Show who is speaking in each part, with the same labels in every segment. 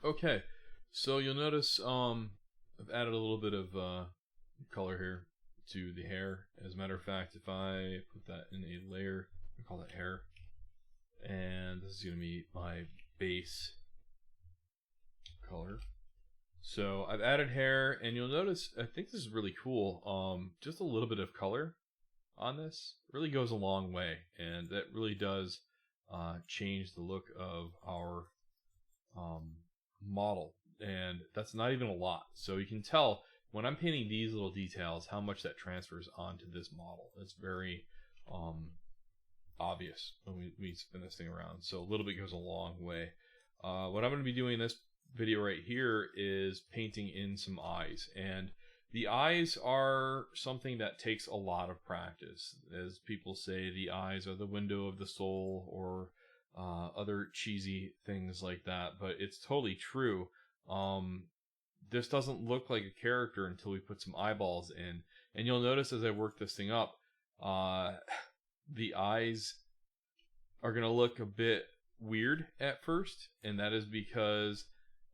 Speaker 1: Okay, so you'll notice I've added a little bit of color here to the hair. As a matter of fact, if I put that in a layer, I call that hair, and this is going to be my base color. So I've added hair, and you'll notice I think this is really cool. Just a little bit of color on this really goes a long way, and that really does change the look of our um, model, and that's not even a lot. So you can tell when I'm painting these little details how much that transfers onto this model. It's very obvious when we spin this thing around. So a little bit goes a long way. What I'm going to be doing in this video right here is painting in some eyes, and the eyes are something that takes a lot of practice. As people say, the eyes are the window of the soul, or other cheesy things like that, but it's totally true. This doesn't look like a character until we put some eyeballs in, and you'll notice as I work this thing up, the eyes are going to look a bit weird at first, and that is because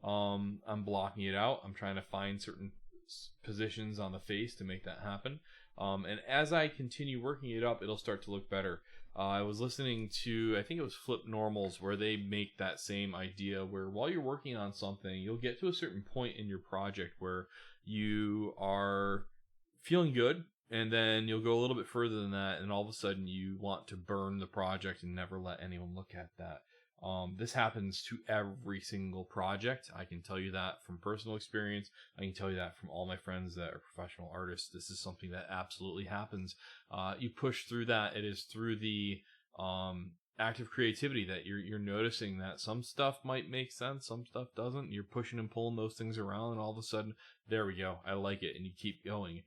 Speaker 1: I'm blocking it out. I'm trying to find certain positions on the face to make that happen. And as I continue working it up, it'll start to look better. I was listening to, I think it was Flip Normals, where they make that same idea where while you're working on something, you'll get to a certain point in your project where you are feeling good, and then you'll go a little bit further than that, and all of a sudden you want to burn the project and never let anyone look at that. This happens to every single project. I can tell you that from personal experience. I can tell you that from all my friends that are professional artists. This is something that absolutely happens. You push through that. It is through the active creativity that you're noticing that some stuff might make sense, some stuff doesn't. You're pushing and pulling those things around, and all of a sudden, there we go. I like it, and you keep going.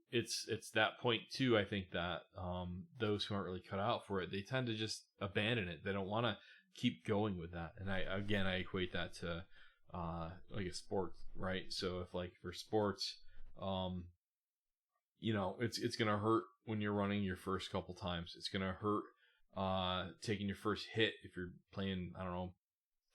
Speaker 1: It's that point too. I think that those who aren't really cut out for it, they tend to just abandon it. They don't want to keep going with that. And I equate that to like a sport, right? So if like for sports, it's gonna hurt when you're running your first couple times. It's gonna hurt taking your first hit if you're playing, I don't know,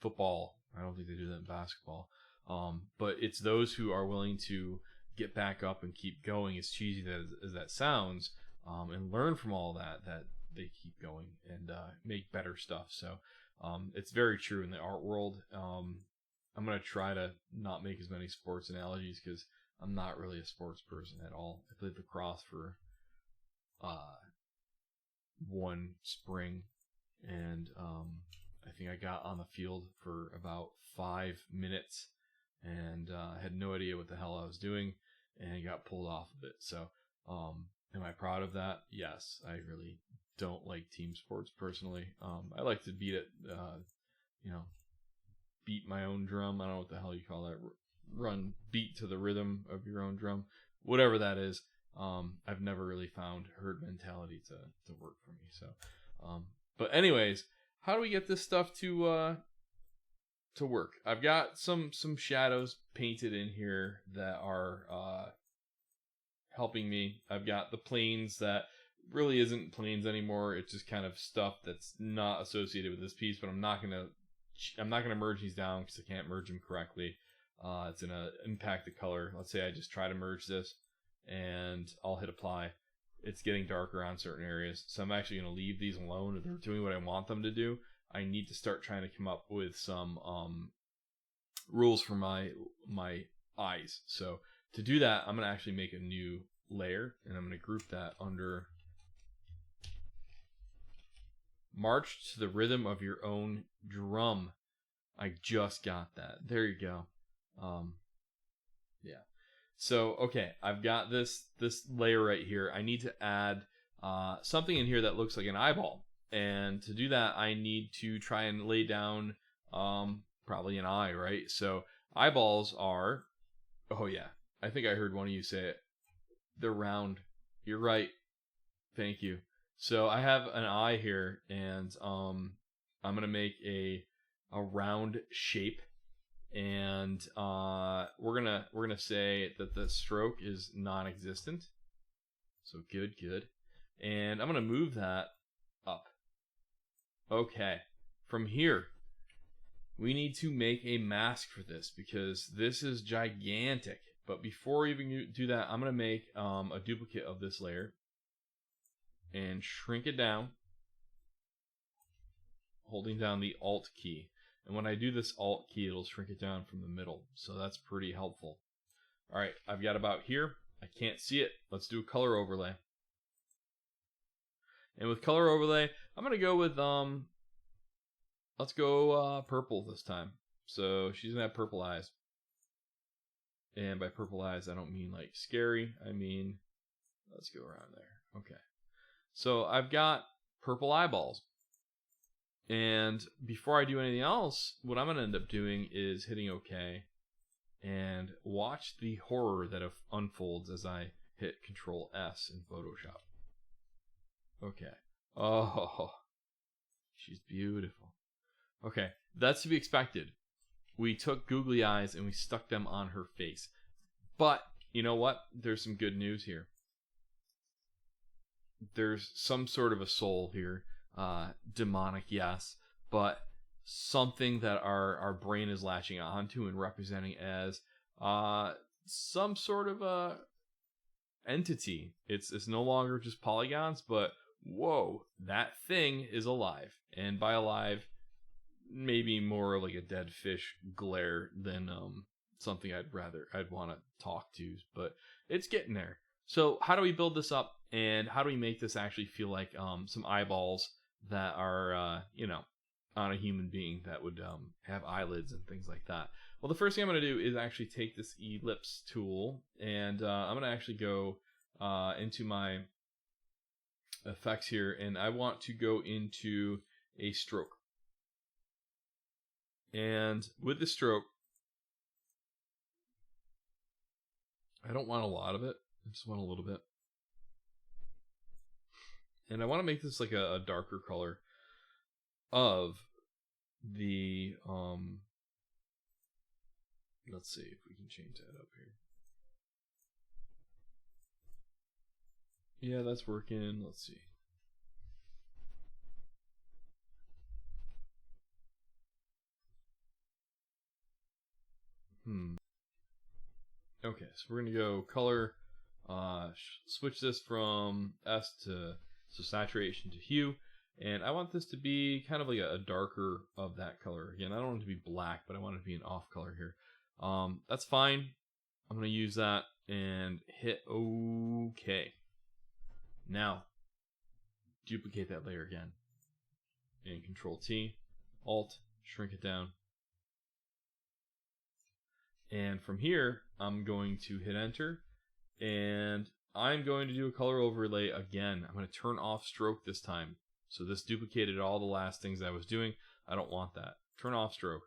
Speaker 1: football. I don't think they do that in basketball. But it's those who are willing to get back up and keep going, as cheesy as that sounds, and learn from all that they keep going and make better stuff. So it's very true in the art world. I'm going to try to not make as many sports analogies because I'm not really a sports person at all. I played lacrosse for one spring, and I think I got on the field for about 5 minutes and had no idea what the hell I was doing, and got pulled off of it. So, am I proud of that? Yes. I really don't like team sports personally. I like to beat it, beat my own drum. I don't know what the hell you call that. Run, beat to the rhythm of your own drum, whatever that is. I've never really found herd mentality to work for me. So, but anyways, how do we get this stuff to work? I've got some shadows painted in here that are helping me. I've got the planes that really isn't planes anymore. It's just kind of stuff that's not associated with this piece. But I'm not gonna merge these down because I can't merge them correctly. It's gonna impact the color. Let's say I just try to merge this, and I'll hit apply. It's getting darker on certain areas, so I'm actually gonna leave these alone. If they're doing what I want them to do, I need to start trying to come up with some rules for my eyes. So to do that, I'm going to actually make a new layer, and I'm going to group that under March to the Rhythm of Your Own Drum. I just got that. There you go. Yeah. So, okay, I've got this layer right here. I need to add something in here that looks like an eyeball. And to do that, I need to try and lay down probably an eye, right? So eyeballs are, oh yeah, I think I heard one of you say it. They're round. You're right. Thank you. So I have an eye here, and I'm gonna make a round shape, and we're gonna say that the stroke is non-existent. So good, and I'm gonna move that up. Okay, from here, we need to make a mask for this because this is gigantic. But before we even do that, I'm going to make a duplicate of this layer and shrink it down, holding down the Alt key. And when I do this Alt key, it'll shrink it down from the middle. So that's pretty helpful. All right, I've got about here. I can't see it. Let's do a color overlay. And with color overlay, I'm going to go with, let's go purple this time. So she's going to have purple eyes. And by purple eyes, I don't mean like scary. I mean, let's go around there. Okay. So I've got purple eyeballs. And before I do anything else, what I'm going to end up doing is hitting OK. And watch the horror that unfolds as I hit Control S in Photoshop. Okay. Oh, she's beautiful. Okay, that's to be expected. We took googly eyes and we stuck them on her face. But, you know what? There's some good news here. There's some sort of a soul here. Demonic, yes. But something that our brain is latching onto and representing as some sort of a entity. It's no longer just polygons, but whoa, that thing is alive. And by alive, maybe more like a dead fish glare than something I'd want to talk to, but it's getting there. So how do we build this up, and how do we make this actually feel like some eyeballs that are on a human being that would have eyelids and things like that? Well, the first thing I'm going to do is actually take this ellipse tool, and I'm going to actually go into my effects here, and I want to go into a stroke. And with the stroke, I don't want a lot of it. I just want a little bit. And I want to make this like a darker color of the, let's see if we can change that up here. Yeah, that's working. Let's see. Okay, so we're going to go color, switch this from S to saturation to hue, and I want this to be kind of like a darker of that color. Again, I don't want it to be black, but I want it to be an off color here. That's fine. I'm going to use that and hit OK. Now, duplicate that layer again. And Control T, Alt, shrink it down. And from here, I'm going to hit enter, and I'm going to do a color overlay again. I'm going to turn off stroke this time. So this duplicated all the last things I was doing. I don't want that. Turn off stroke.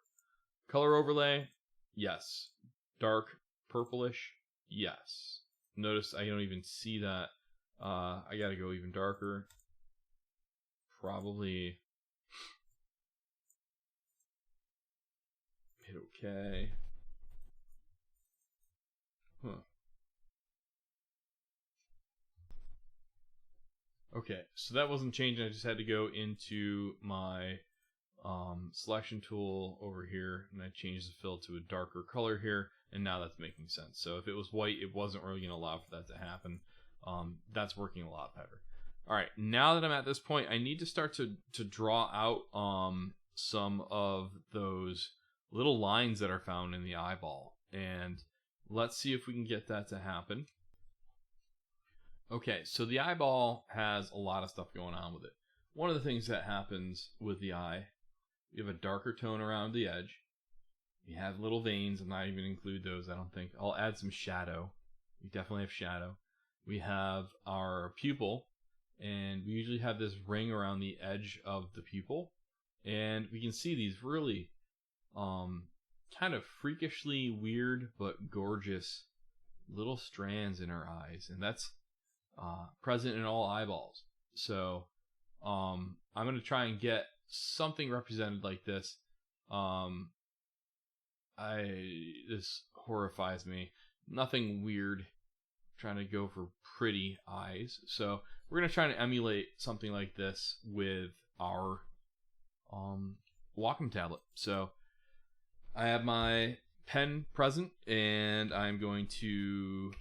Speaker 1: Color overlay, yes. Dark purplish, yes. Notice I don't even see that. I got to go even darker. Probably hit OK. Okay, so that wasn't changing. I just had to go into my selection tool over here, and I changed the fill to a darker color here, and now that's making sense. So if it was white, it wasn't really going to allow for that to happen. That's working a lot better. All right, now that I'm at this point, I need to start to draw out some of those little lines that are found in the eyeball, and let's see if we can get that to happen. Okay, so the eyeball has a lot of stuff going on with it. One of the things that happens with the eye, you have a darker tone around the edge. You have little veins. I'm not even include those, I don't think. I'll add some shadow. We definitely have shadow. We have our pupil, and we usually have this ring around the edge of the pupil. And we can see these really kind of freakishly weird but gorgeous little strands in our eyes, and that's present in all eyeballs. So I'm going to try and get something represented like this. This horrifies me. Nothing weird. I'm trying to go for pretty eyes. So we're going to try to emulate something like this with our Wacom tablet. So I have my pen present, and I'm going to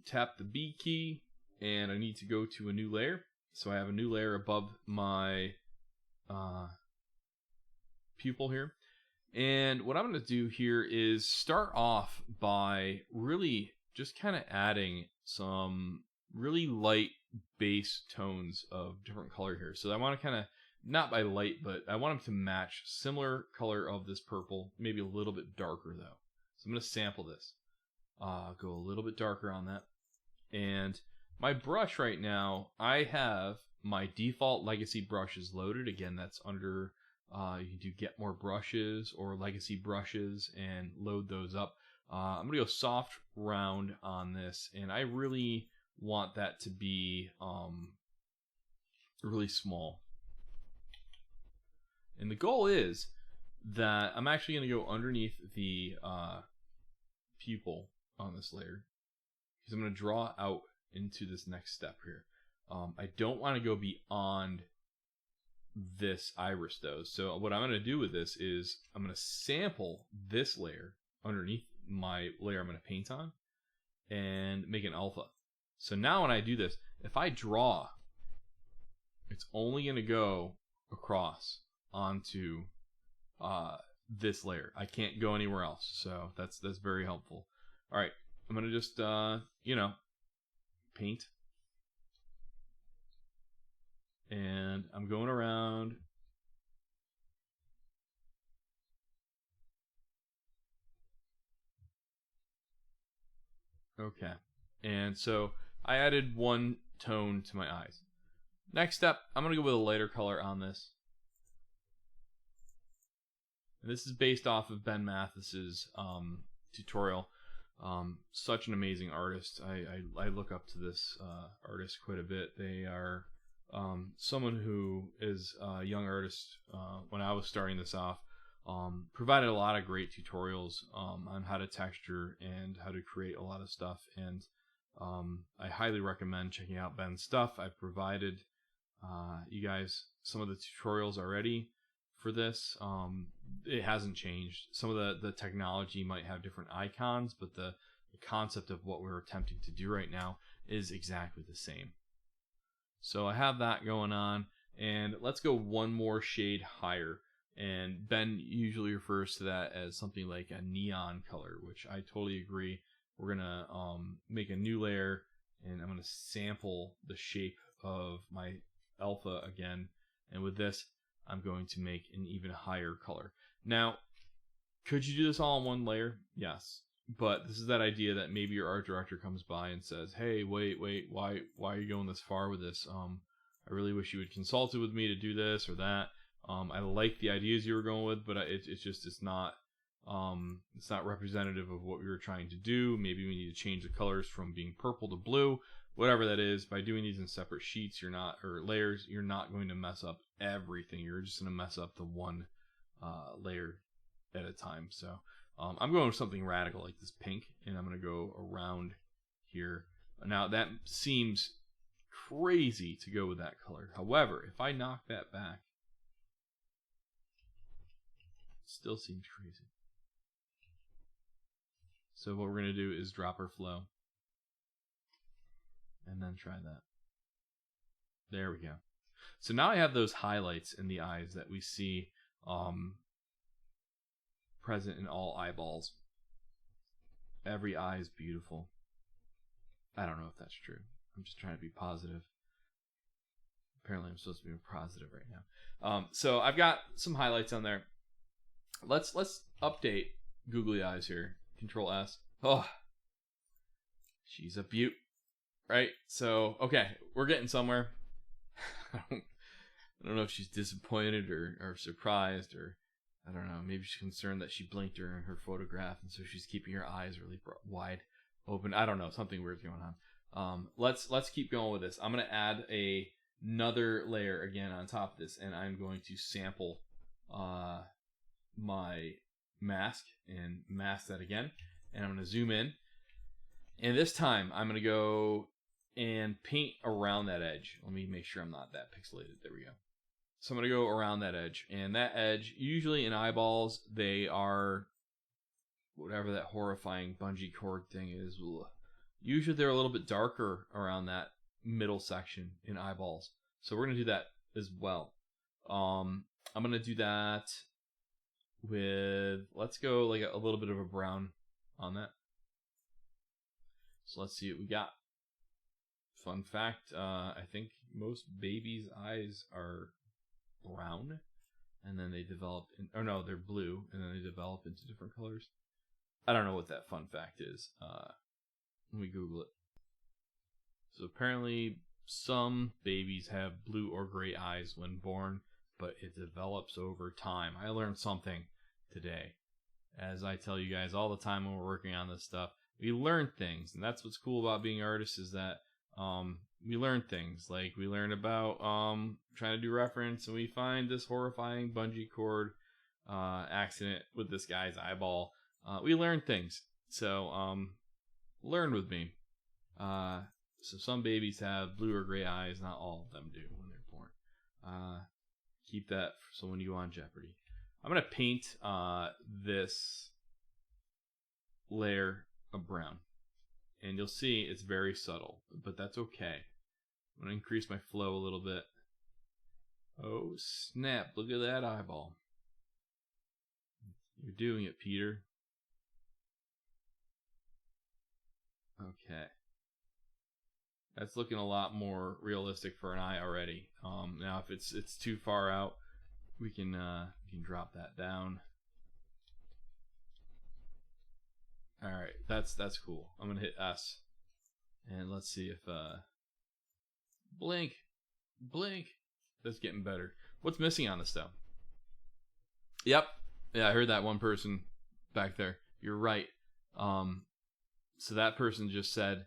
Speaker 1: tap the B key, and I need to go to a new layer. So I have a new layer above my pupil here. And what I'm going to do here is start off by really just kind of adding some really light base tones of different color here. So I want to kind of, not by light, but I want them to match similar color of this purple, maybe a little bit darker though. So I'm going to sample this. Go a little bit darker on that. And my brush right now, I have my default legacy brushes loaded. Again, that's under, you can do get more brushes or legacy brushes and load those up. I'm going to go soft round on this, and I really want that to be really small. And the goal is that I'm actually going to go underneath the pupil on this layer, because I'm going to draw out into this next step here. I don't want to go beyond this iris though. So what I'm going to do with this is I'm going to sample this layer underneath my layer I'm going to paint on and make an alpha. So now when I do this, if I draw, it's only going to go across onto this layer. I can't go anywhere else. So that's very helpful. All right, I'm going to just paint. And I'm going around. Okay. And so I added one tone to my eyes. Next step, I'm going to go with a lighter color on this. And this is based off of Ben Mathis's tutorial. Such an amazing artist. I look up to this artist quite a bit. They are someone who is a young artist. When I was starting this off, provided a lot of great tutorials on how to texture and how to create a lot of stuff. And I highly recommend checking out Ben's stuff. I've provided you guys some of the tutorials already for this. It hasn't changed. Some of the technology might have different icons, but the concept of what we're attempting to do right now is exactly the same. So I have that going on, and let's go one more shade higher. And Ben usually refers to that as something like a neon color, which I totally agree. We're gonna make a new layer, and I'm gonna sample the shape of my alpha again. And with this, I'm going to make an even higher color. Now, could you do this all in one layer? Yes. But this is that idea that maybe your art director comes by and says, hey, wait, why are you going this far with this? I really wish you had consulted with me to do this or that. I like the ideas you were going with, but it's not representative of what we were trying to do. Maybe we need to change the colors from being purple to blue, whatever that is. By doing these in separate sheets, or layers, you're not going to mess up everything. You're just going to mess up the one layer at a time. So I'm going with something radical like this pink, and I'm going to go around here. Now that seems crazy to go with that color. However, if I knock that back, it still seems crazy. So what we're going to do is drop our flow and then try that. There we go. So now I have those highlights in the eyes that we see present in all eyeballs. Every eye is beautiful. I don't know if that's true. I'm just trying to be positive. Apparently I'm supposed to be positive right now. So I've got some highlights on there. Let's update googly eyes here. Control S. Oh, she's a beaut, right? So okay, we're getting somewhere. I don't know if she's disappointed or surprised, or I don't know. Maybe she's concerned that she blinked during her photograph, and so she's keeping her eyes really wide open. I don't know. Something weird's going on. Let's keep going with this. I'm gonna add another layer again on top of this, and I'm going to sample my mask and mask that again, and I'm going to zoom in, and this time I'm going to go and paint around that edge. Let me make sure I'm not that pixelated. There we go. So I'm going to go around that edge. And that edge, usually in eyeballs, they are whatever that horrifying bungee cord thing is. Usually they're a little bit darker around that middle section in eyeballs. So we're going to do that as well. I'm going to do that with, let's go like a little bit of a brown on that. So let's see what we got. Fun fact, I think most babies' eyes are brown, and then they develop, or no, they're blue, and then they develop into different colors. I don't know what that fun fact is. Let me Google it. So apparently some babies have blue or gray eyes when born, but it develops over time. I learned something today. As I tell you guys all the time when we're working on this stuff, we learn things, and that's what's cool about being artists, is that we learn things. Like we learn about trying to do reference, and we find this horrifying bungee cord accident with this guy's eyeball. We learn things. So learn with me. So some babies have blue or gray eyes. Not all of them do when they're born. Keep that so when you go on Jeopardy. I'm going to paint this layer of brown. And you'll see it's very subtle, but that's okay. I'm going to increase my flow a little bit. Oh, snap. Look at that eyeball. You're doing it, Peter. Okay. That's looking a lot more realistic for an eye already. Now, if it's too far out, we can drop that down. All right, that's cool. I'm gonna hit S, and let's see if blink. That's getting better. What's missing on this though? Yep, yeah, I heard that one person back there. You're right. So that person just said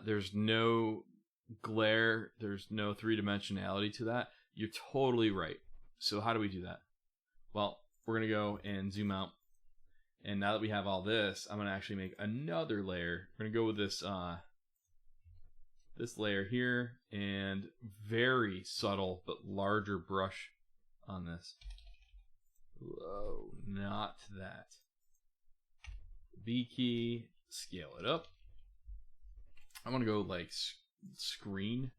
Speaker 1: there's no glare, there's no three-dimensionality to that. You're totally right. So how do we do that? Well, we're gonna go and zoom out. And now that we have all this, I'm going to actually make another layer. We're going to go with this this layer here, and very subtle but larger brush on this. Whoa, not that. V key, scale it up. I'm going to go like screen,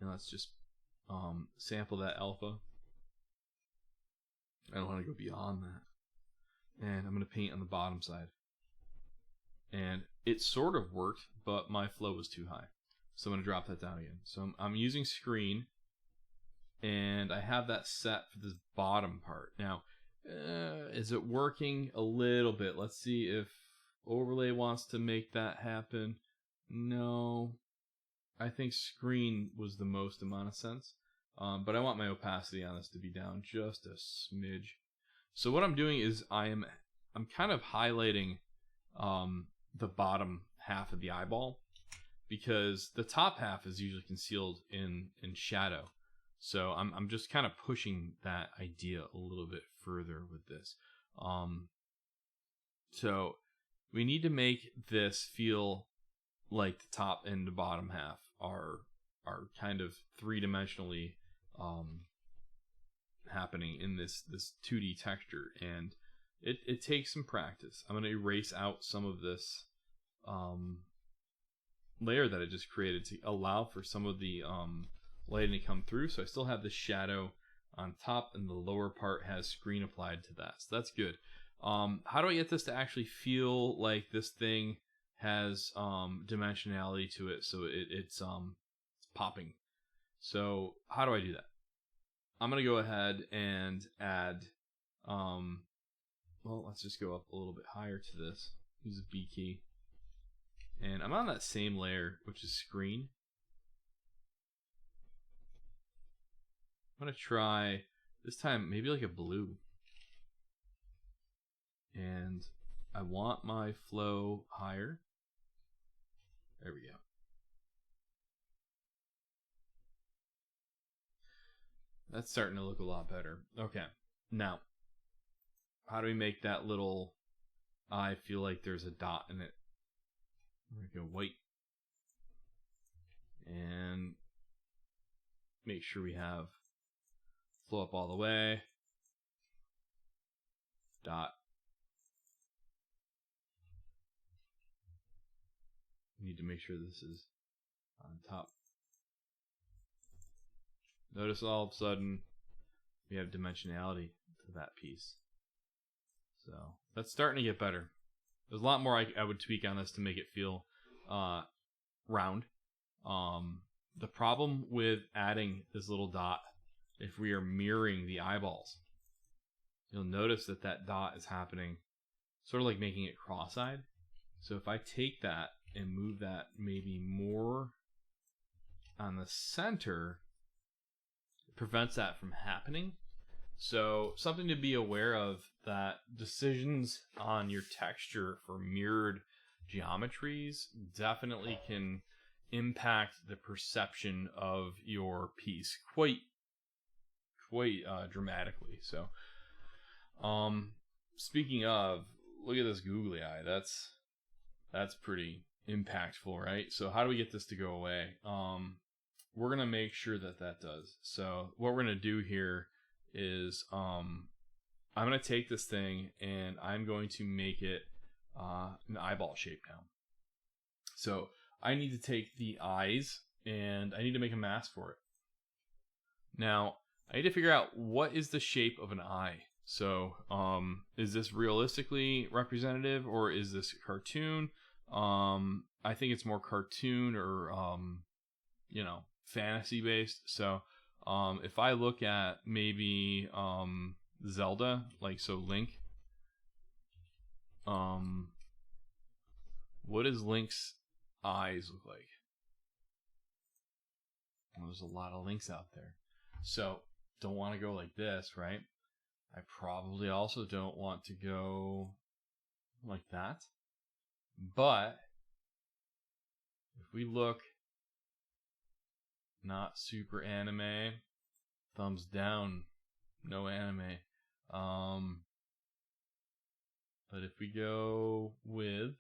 Speaker 1: and let's just sample that alpha. I don't want to go beyond that. And I'm going to paint on the bottom side. And it sort of worked, but my flow was too high. So I'm going to drop that down again. So I'm using screen, and I have that set for this bottom part. Now, is it working a little bit? Let's see if overlay wants to make that happen. No. I think screen was the most amount of sense. But I want my opacity on this to be down just a smidge. So what I'm doing is I'm kind of highlighting the bottom half of the eyeball, because the top half is usually concealed in shadow. So I'm just kind of pushing that idea a little bit further with this. So we need to make this feel like the top and the bottom half are kind of three-dimensionally happening in this 2D texture, and it takes some practice. I'm going to erase out some of this layer that I just created to allow for some of the lighting to come through. So I still have the shadow on top, and the lower part has screen applied to that. So that's good. How do I get this to actually feel like this thing has dimensionality to it, so it's popping? So how do I do that? I'm going to go ahead and add, well, let's just go up a little bit higher to this. Use the B key. And I'm on that same layer, which is screen. I'm going to try, this time, maybe like a blue. And I want my flow higher. There we go. That's starting to look a lot better. Okay, now, how do we make that little eye feel like there's a dot in it? We're going to go white. And make sure we have flow up all the way. Dot. Need to make sure this is on top. Notice all of a sudden we have dimensionality to that piece. So that's starting to get better. There's a lot more I would tweak on this to make it feel round. The problem with adding this little dot, if we are mirroring the eyeballs, you'll notice that that dot is happening sort of like making it cross-eyed. So if I take that and move that maybe more on the center, it prevents that from happening. So something to be aware of, that decisions on your texture for mirrored geometries definitely can impact the perception of your piece quite dramatically. So speaking of, look at this googly eye. That's pretty impactful, right? So how do we get this to go away? We're gonna make sure that that does. So what we're gonna do here is I'm gonna take this thing and I'm going to make it an eyeball shape now. So I need to take the eyes and I need to make a mask for it. Now I need to figure out what is the shape of an eye. So is this realistically representative or is this cartoon? I think it's more cartoon or you know, fantasy based. So if I look at maybe Zelda, like so Link, what does Link's eyes look like? Well, there's a lot of Links out there. So don't want to go like this, right? I probably also don't want to go like that. But if we look, not super anime, thumbs down, no anime. But if we go with,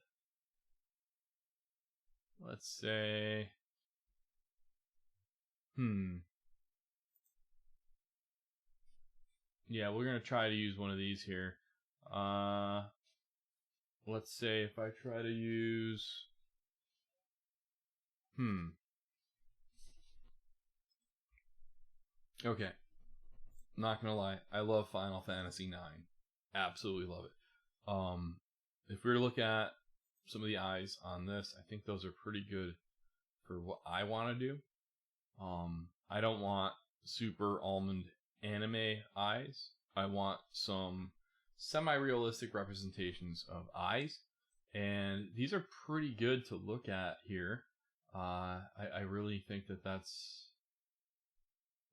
Speaker 1: let's say, yeah, we're gonna try to use one of these here. Let's say if I try to use, okay, not gonna lie, I love Final Fantasy IX, absolutely love it. If we were to look at some of the eyes on this, I think those are pretty good for what I want to do. I don't want super almond anime eyes. I want some semi-realistic representations of eyes, and these are pretty good to look at here. I really think that that's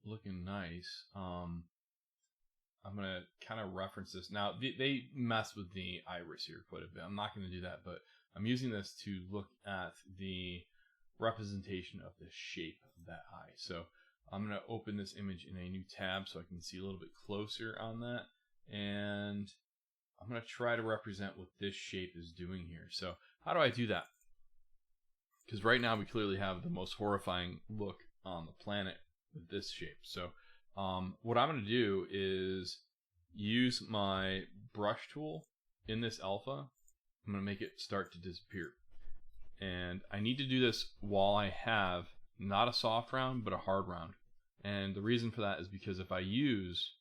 Speaker 1: looking nice. I'm gonna kind of reference this now. They mess with the iris here quite a bit. I'm not gonna do that, but I'm using this to look at the representation of the shape of that eye. So I'm gonna open this image in a new tab so I can see a little bit closer on that, and I'm gonna try to represent what this shape is doing here. So how do I do that? Because right now we clearly have the most horrifying look on the planet with this shape. So what I'm going to do is use my brush tool in this alpha. I'm going to make it start to disappear. And I need to do this while I have not a soft round, but a hard round. And the reason for that is because if I use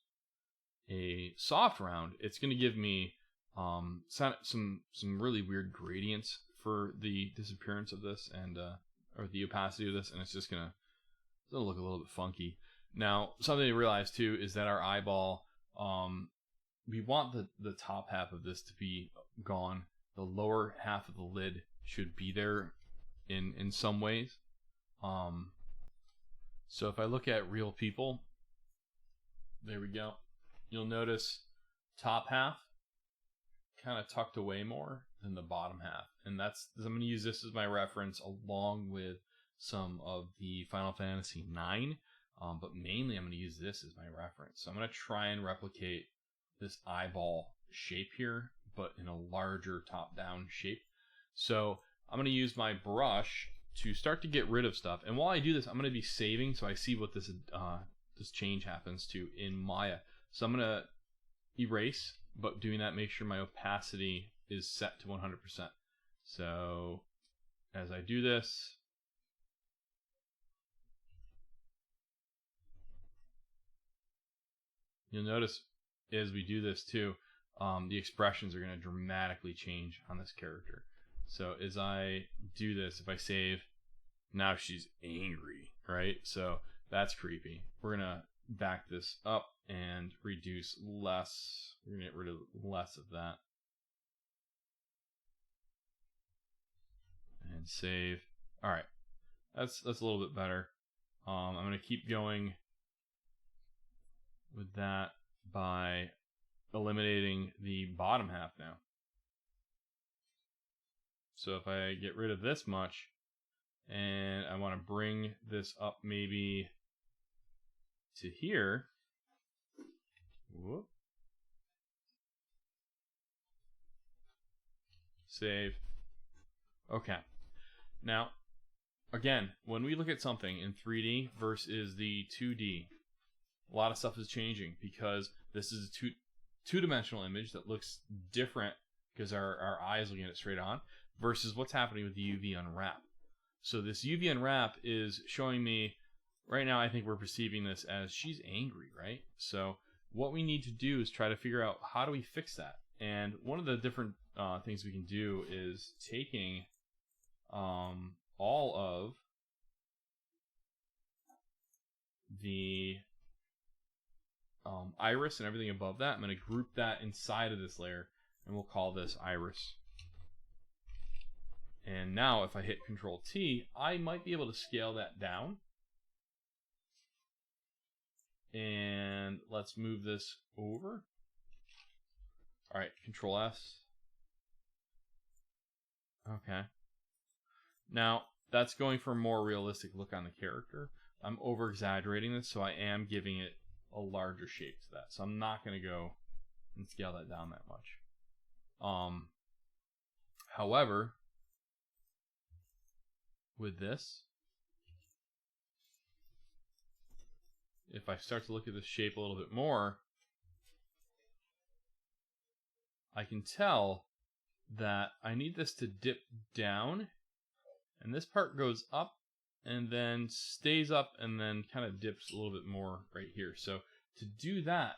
Speaker 1: a soft round, it's going to give me some really weird gradients for the disappearance of this and or the opacity of this, and it's just gonna look a little bit funky. Now, something to realize too is that our eyeball, we want the top half of this to be gone. The lower half of the lid should be there in some ways. So if I look at real people, there we go. You'll notice top half kind of tucked away more than the bottom half. And I'm going to use this as my reference along with some of the Final Fantasy IX. But mainly I'm going to use this as my reference. So I'm going to try and replicate this eyeball shape here, but in a larger top-down shape. So I'm going to use my brush to start to get rid of stuff. And while I do this, I'm going to be saving so I see what this this change happens to in Maya. So I'm gonna erase, but doing that, make sure my opacity is set to 100%. So as I do this, you'll notice as we do this too, the expressions are going to dramatically change on this character. So as I do this, if I save, now she's angry, right? So that's creepy. We're going to back this up and reduce less. We're going to get rid of less of that. And save. All right, that's a little bit better. I'm going to keep going with that by eliminating the bottom half now. So if I get rid of this much and I want to bring this up maybe to here, whoop, save. Okay. Now, again, when we look at something in 3D versus the 2D, a lot of stuff is changing because this is a two-dimensional image that looks different because our eye is looking at it straight on versus what's happening with the UV unwrap. So this UV unwrap is showing me, right now I think we're perceiving this as she's angry, right? So what we need to do is try to figure out how do we fix that. And one of the different things we can do is taking all of the iris and everything above that. I'm going to group that inside of this layer, and we'll call this iris. And now if I hit Control T, I might be able to scale that down. And let's move this over. All right, Control S. Okay. Now, that's going for a more realistic look on the character. I'm over-exaggerating this, so I am giving it a larger shape to that. So I'm not going to go and scale that down that much. However, with this, if I start to look at this shape a little bit more, I can tell that I need this to dip down, and this part goes up and then stays up and then kind of dips a little bit more right here. So to do that,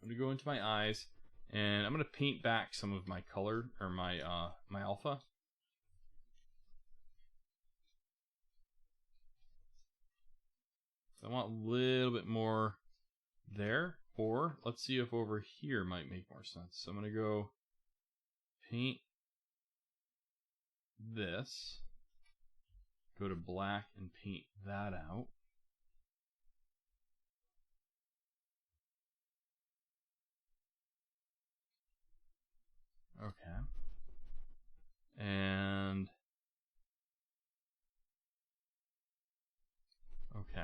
Speaker 1: I'm going to go into my eyes and I'm going to paint back some of my color, or my alpha. So I want a little bit more there, or let's see if over here might make more sense. So I'm going to go paint this, go to black and paint that out. Okay. And okay.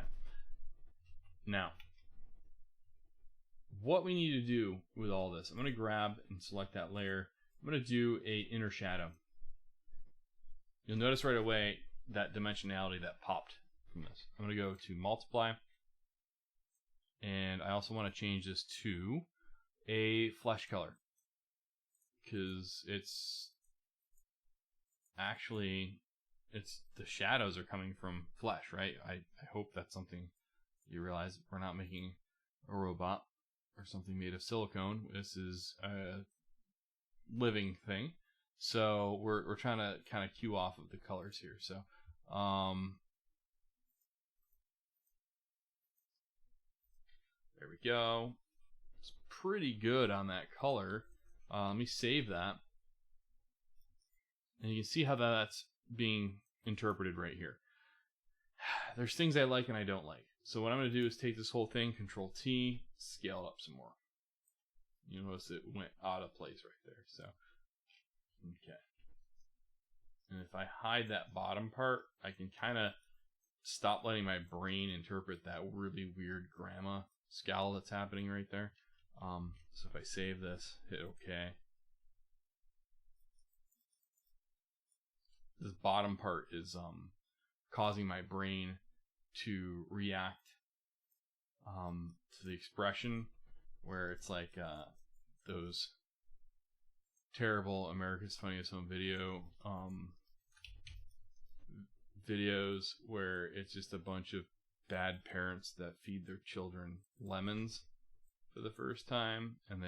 Speaker 1: Now, what we need to do with all this, I'm going to grab and select that layer. I'm going to do a inner shadow. You'll notice right away that dimensionality that popped from this. I'm going to go to multiply, and I also want to change this to a flesh color, because it's actually, the shadows are coming from flesh, right? I hope that's something you realize. We're not making a robot or something made of silicone. This is a living thing. So we're trying to kind of cue off of the colors here. So there we go. It's pretty good on that color. Let me save that. And you can see how that's being interpreted right here. There's things I like and I don't like. So what I'm going to do is take this whole thing, Control T, scale it up some more. You'll notice it went out of place right there. So, okay. And if I hide that bottom part, I can kind of stop letting my brain interpret that really weird grandma scowl that's happening right there. So if I save this, hit OK. This bottom part is causing my brain to react to the expression, where it's like those terrible America's Funniest Home Video videos where it's just a bunch of bad parents that feed their children lemons for the first time, and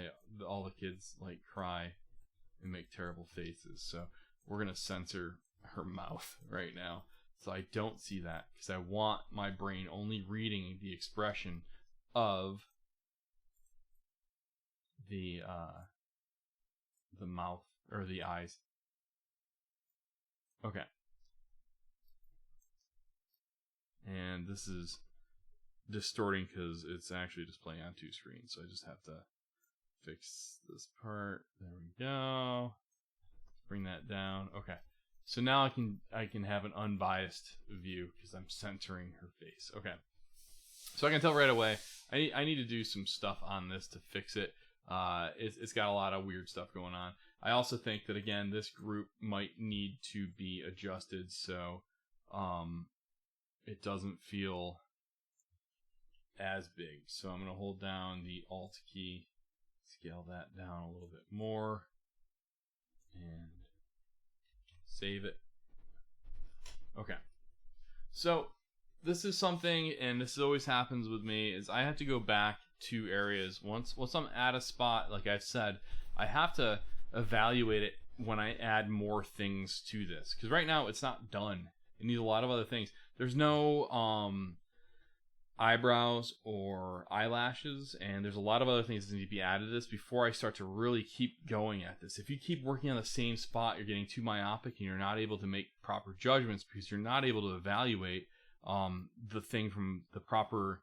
Speaker 1: all the kids like cry and make terrible faces. So we're gonna censor her mouth right now, so I don't see that, because I want my brain only reading the expression of the mouth or the eyes. Okay. And this is distorting because it's actually displaying on 2 screens, so I just have to fix this part. There we go. Bring that down. Okay. So now I can have an unbiased view because I'm centering her face. Okay. So I can tell right away I need to do some stuff on this to fix it. It's got a lot of weird stuff going on. I also think that, again, this group might need to be adjusted so it doesn't feel as big. So I'm going to hold down the Alt key, scale that down a little bit more, and save it. Okay. So this is something, and this always happens with me, is I have to go back to areas. Once I'm at a spot, like I've said, I have to evaluate it when I add more things to this. Because right now it's not done. It needs a lot of other things. There's no eyebrows or eyelashes, and there's a lot of other things that need to be added to this before I start to really keep going at this. If you keep working on the same spot, you're getting too myopic and you're not able to make proper judgments because you're not able to evaluate the thing from the proper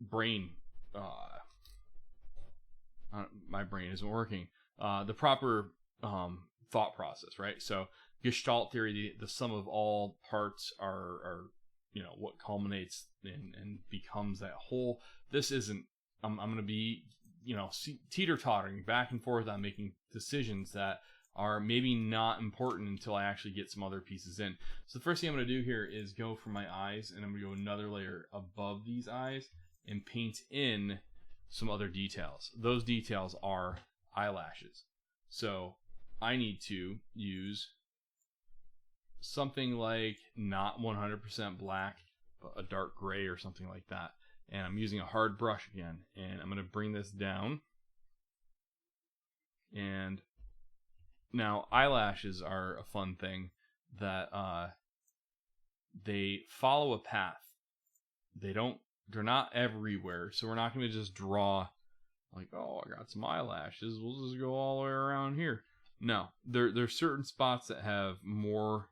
Speaker 1: brain. My brain isn't working. The proper thought process, right? So Gestalt theory, the sum of all parts are what culminates and becomes that whole. This isn't. I'm going to be teeter-tottering back and forth on making decisions that are maybe not important until I actually get some other pieces in. So the first thing I'm going to do here is go for my eyes, and I'm going to go another layer above these eyes and paint in some other details. Those details are eyelashes. So I need to use something like not 100% black, but a dark gray or something like that. And I'm using a hard brush again, and I'm going to bring this down. And now eyelashes are a fun thing that they follow a path. They're not everywhere, so we're not going to just draw like, oh, I got some eyelashes, we'll just go all the way around here. No, there's certain spots that have more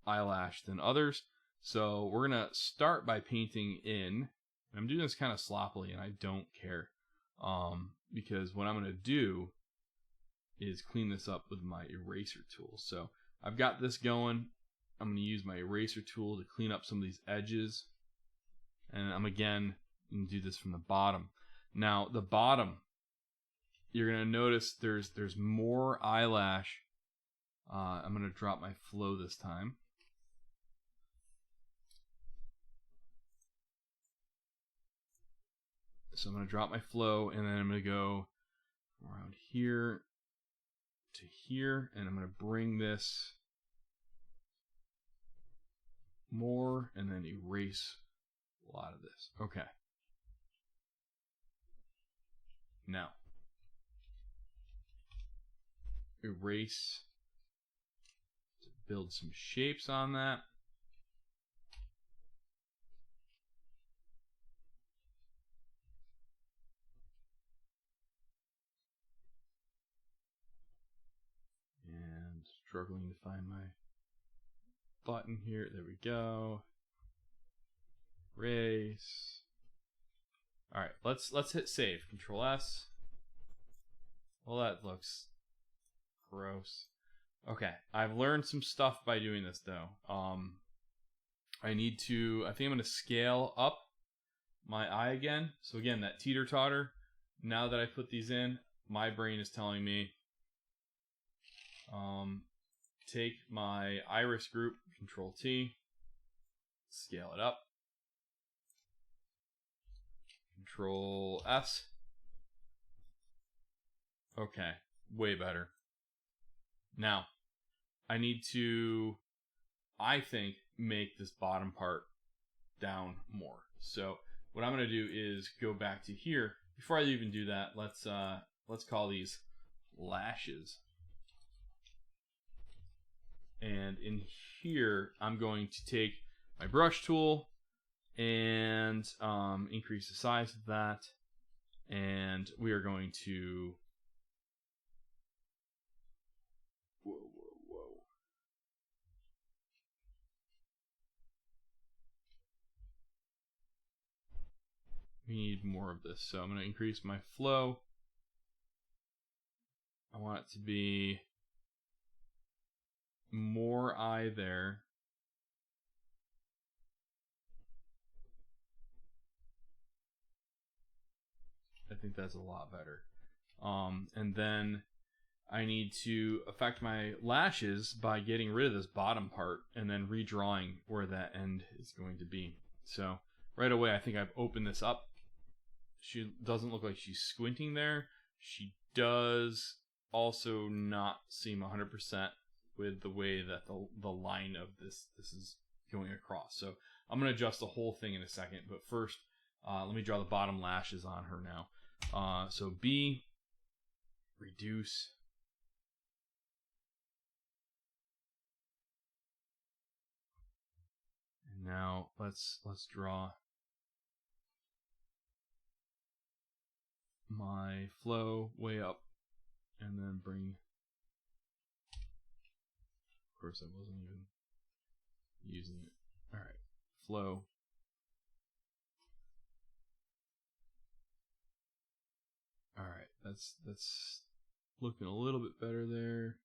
Speaker 1: eyelash than others. So we're going to start by painting in. I'm doing this kind of sloppily, and I don't care. Because what I'm going to do is clean this up with my eraser tool. So I've got this going. I'm going to use my eraser tool to clean up some of these edges. And I'm again going to do this from the bottom. Now the bottom, you're going to notice there's more eyelash. I'm going to drop my flow this time. So I'm going to drop my flow, and then I'm going to go around here to here, and I'm going to bring this more and then erase a lot of this. Okay. Now, erase to build some shapes on that. And struggling to find my button here. There we go. Erase. All right, let's hit save. Control S. Well, that looks gross. Okay, I've learned some stuff by doing this though. I think I'm going to scale up my eye again. So again, that teeter-totter. Now that I put these in, my brain is telling me, take my iris group, Control T, scale it up. Control S. Okay, way better. Now, I need to, I think, make this bottom part down more. So what I'm going to do is go back to here. Before I even do that, let's call these lashes. And in here, I'm going to take my brush tool and increase the size of that. And we are going to, whoa. We need more of this. So I'm going to increase my flow. I want it to be more eye there. I think that's a lot better. And then I need to affect my lashes by getting rid of this bottom part and then redrawing where that end is going to be. So right away, I think I've opened this up. She doesn't look like she's squinting there. She does also not seem 100% with the way that the line of this is going across. So I'm going to adjust the whole thing in a second. But first, let me draw the bottom lashes on her now. So B, reduce. And now let's draw my flow way up and then bring, of course I wasn't even using it. All right, flow. All right, that's looking a little bit better there.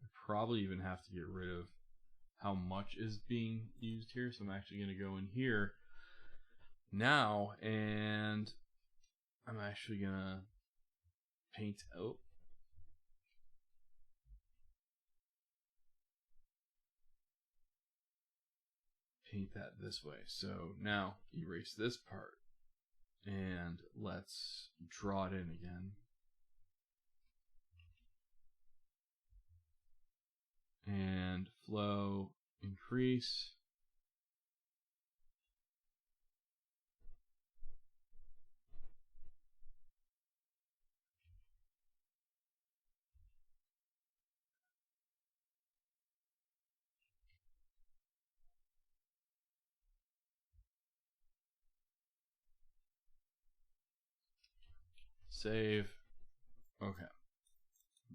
Speaker 1: I probably even have to get rid of how much is being used here, so I'm actually going to go in here now and I'm actually going to paint out. Paint that this way. So now erase this part and let's draw it in again. And flow, increase. Save. Okay.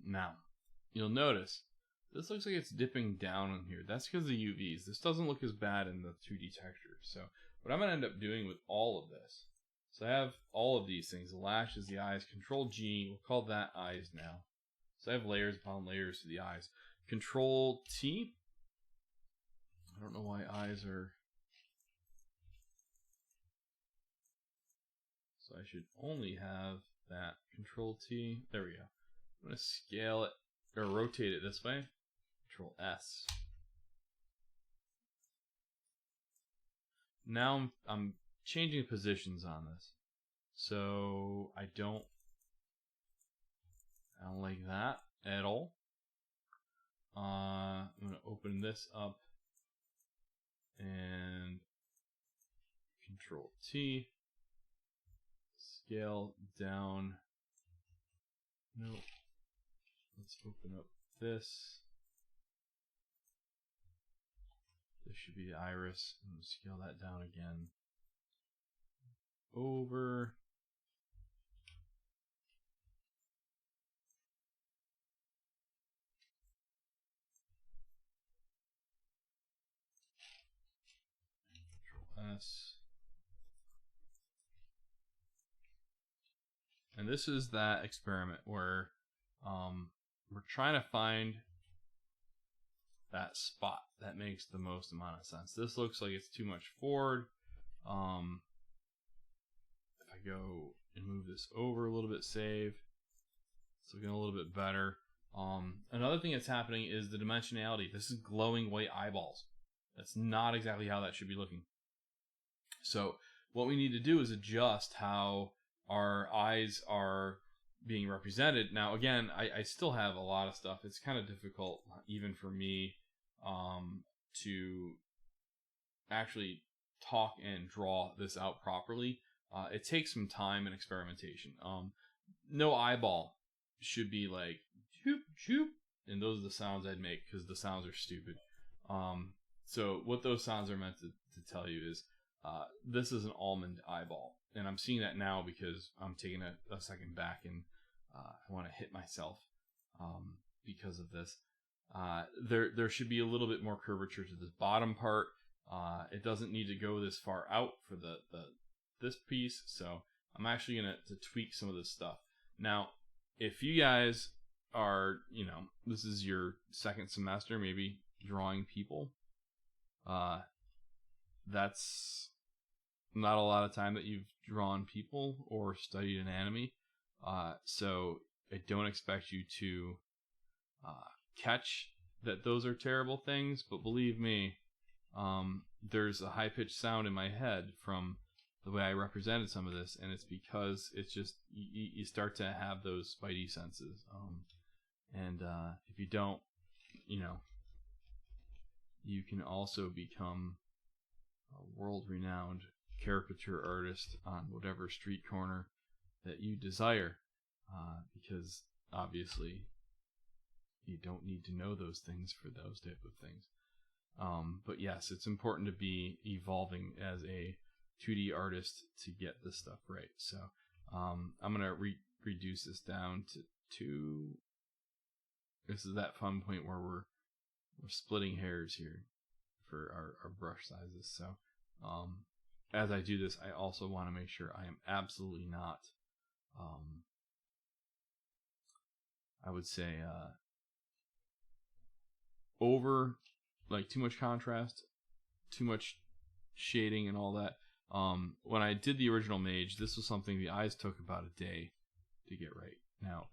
Speaker 1: Now, you'll notice this looks like it's dipping down in here. That's because of the UVs. This doesn't look as bad in the 2D texture. So what I'm going to end up doing with all of this, so I have all of these things, the lashes, the eyes, Control G, we'll call that eyes now. So I have layers upon layers to the eyes. Control T, I don't know why eyes are, so I should only have that. Control T, there we go. I'm going to scale it, or rotate it this way. Control S. Now I'm changing positions on this. So I don't like that at all. I'm going to open this up and Control T. Scale down. Nope. Let's open up this. This should be the iris. I'm going to scale that down again. Over. Control S. And this is that experiment where we're trying to find that spot that makes the most amount of sense. This looks like it's too much forward. If I go and move this over a little bit, save, it's looking a little bit better. Another thing that's happening is the dimensionality. This is glowing white eyeballs. That's not exactly how that should be looking. So what we need to do is adjust how our eyes are being represented. Now, again, I still have a lot of stuff. It's kind of difficult, even for me, to actually talk and draw this out properly. It takes some time and experimentation. No eyeball should be like choop choop, and those are the sounds I'd make because the sounds are stupid. So what those sounds are meant to tell you is this is an almond eyeball, and I'm seeing that now because I'm taking a second back and I want to hit myself because of this. There should be a little bit more curvature to this bottom part. It doesn't need to go this far out for this piece, so I'm actually gonna tweak some of this stuff. Now, if you guys are, this is your second semester, maybe drawing people, that's not a lot of time that you've drawn people or studied anatomy. So I don't expect you to catch that those are terrible things, but believe me, there's a high-pitched sound in my head from the way I represented some of this, and it's because it's just you start to have those spidey senses, and if you don't, you can also become a world-renowned caricature artist on whatever street corner that you desire, because obviously you don't need to know those things for those type of things. But yes, it's important to be evolving as a 2D artist to get this stuff right. So I'm gonna reduce this down to 2. This is that fun point where we're splitting hairs here for our brush sizes. So as I do this, I also want to make sure I am absolutely not, I would say, over, like, too much contrast, too much shading and all that. When I did the original Mage, this was something the eyes took about a day to get right. Now,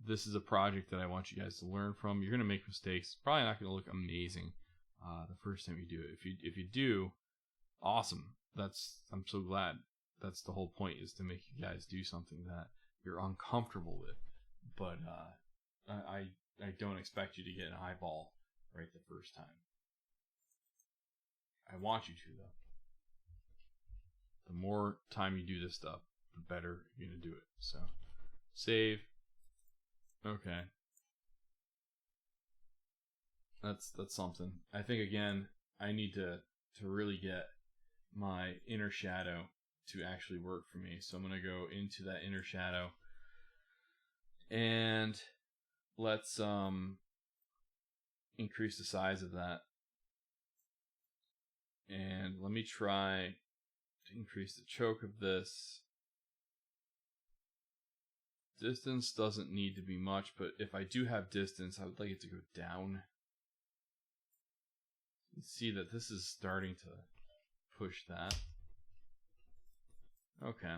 Speaker 1: this is a project that I want you guys to learn from. You're going to make mistakes. It's probably not going to look amazing the first time you do it. If you do, awesome. I'm so glad. That's the whole point, is to make you guys do something that you're uncomfortable with. But I don't expect you to get an eyeball right the first time. I want you to, though. The more time you do this stuff, the better you're going to do it. So, save. Okay. That's something. I think, again, I need to really get my inner shadow to actually work for me. So I'm going to go into that inner shadow, and let's increase the size of that. And let me try to increase the choke of this. Distance doesn't need to be much, but if I do have distance, I would like it to go down. You see that this is starting to push that. Okay.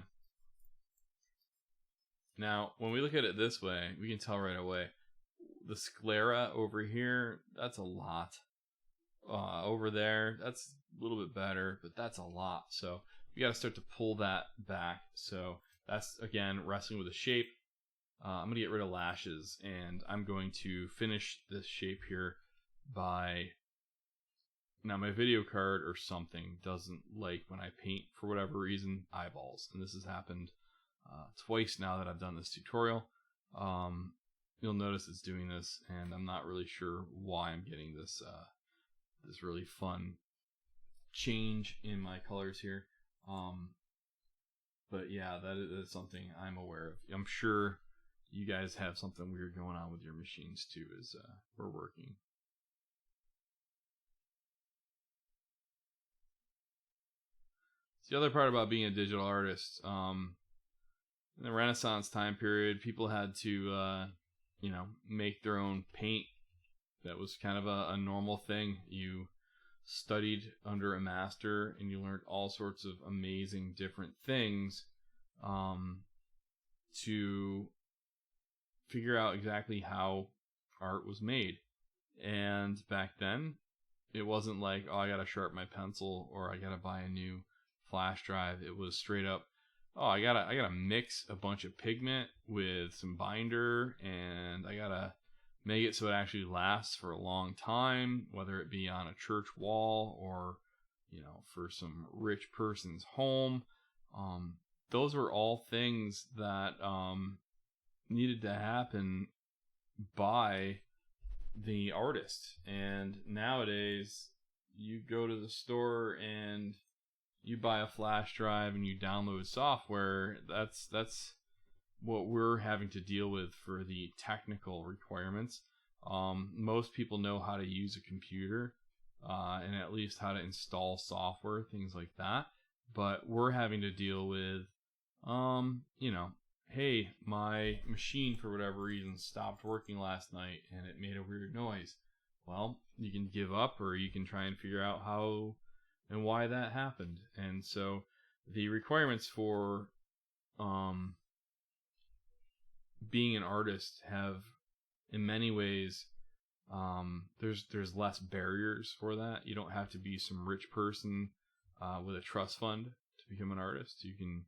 Speaker 1: Now, when we look at it this way, we can tell right away. The sclera over here, that's a lot. Over there, that's a little bit better, but that's a lot. So we got to start to pull that back. So that's, again, wrestling with the shape. I'm going to get rid of lashes, and I'm going to finish this shape here by... Now, my video card or something doesn't like, when I paint, for whatever reason, eyeballs. And this has happened twice now that I've done this tutorial. You'll notice it's doing this, and I'm not really sure why I'm getting this this really fun change in my colors here. But yeah, that is something I'm aware of. I'm sure you guys have something weird going on with your machines too, as we're working. It's the other part about being a digital artist. In the Renaissance time period, people had to, make their own paint. That was kind of a normal thing. You studied under a master, and you learned all sorts of amazing different things to figure out exactly how art was made. And back then, it wasn't like, oh, I gotta sharpen my pencil, or I gotta buy a new flash drive. It was straight up, oh, I gotta mix a bunch of pigment with some binder, and I gotta make it so it actually lasts for a long time, whether it be on a church wall or, you know, for some rich person's home. Those were all things that needed to happen by the artist. And nowadays, you go to the store and you buy a flash drive and you download software. That's what we're having to deal with for the technical requirements. Most people know how to use a computer and at least how to install software, things like that. But we're having to deal with, you know, hey, my machine for whatever reason stopped working last night and it made a weird noise. Well, you can give up, or you can try and figure out how and why that happened. And so the requirements for being an artist have, in many ways, there's less barriers for that. You don't have to be some rich person with a trust fund to become an artist. You can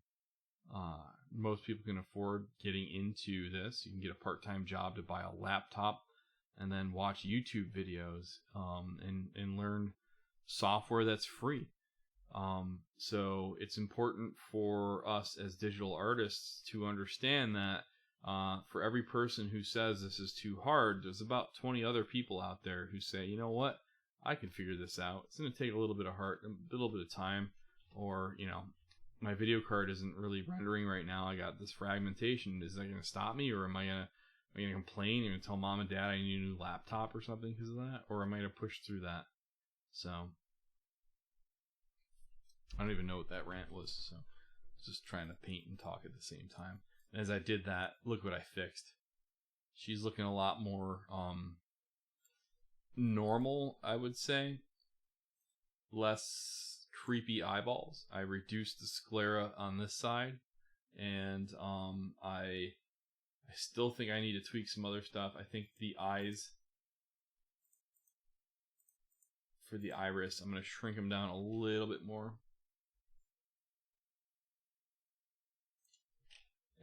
Speaker 1: most people can afford getting into this. You can get a part-time job to buy a laptop and then watch YouTube videos and learn software that's free. So it's important for us as digital artists to understand that for every person who says this is too hard, there's about 20 other people out there who say, you know what, I can figure this out. It's going to take a little bit of heart, a little bit of time, or, you know, my video card isn't really rendering right now. I got this fragmentation. Is that going to stop me, or am I going to complain and tell mom and dad I need a new laptop or something because of that, or am I going to push through that? So I don't even know what that rant was. So I was just trying to paint and talk at the same time. And as I did that, look what I fixed. She's looking a lot more normal, I would say. Less creepy eyeballs. I reduced the sclera on this side, and I still think I need to tweak some other stuff. I think the eyes for the iris, I'm going to shrink them down a little bit more.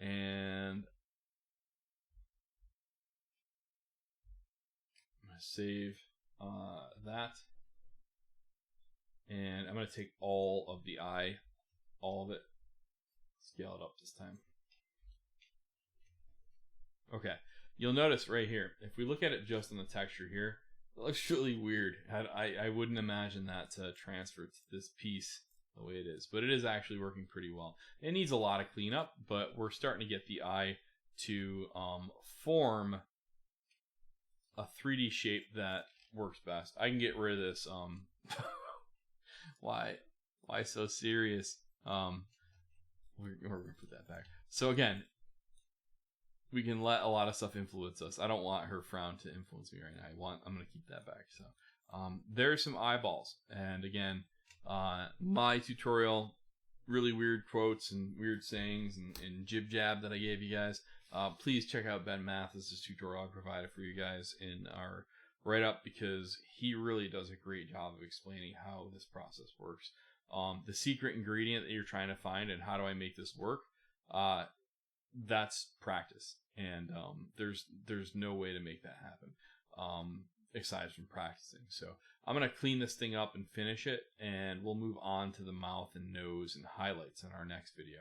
Speaker 1: And I'm going to save that. And I'm going to take all of the eye, all of it, scale it up this time. Okay, you'll notice right here, if we look at it just on the texture here, it looks really weird. I wouldn't imagine that to transfer to this piece the way it is, but it is actually working pretty well. It needs a lot of cleanup, but we're starting to get the eye to form a 3D shape that works best. I can get rid of this. Why so serious? We're gonna put that back. So again, we can let a lot of stuff influence us. I don't want her frown to influence me right now. I'm gonna keep that back. So there's some eyeballs, and again, my tutorial, really weird quotes and weird sayings and jib jab that I gave you guys. Please check out Ben Mathis' tutorial I provided for you guys in our write-up, because he really does a great job of explaining how this process works. The secret ingredient that you're trying to find and how do I make this work, that's practice, and there's no way to make that happen aside from practicing. So I'm gonna clean this thing up and finish it, and we'll move on to the mouth and nose and highlights in our next video.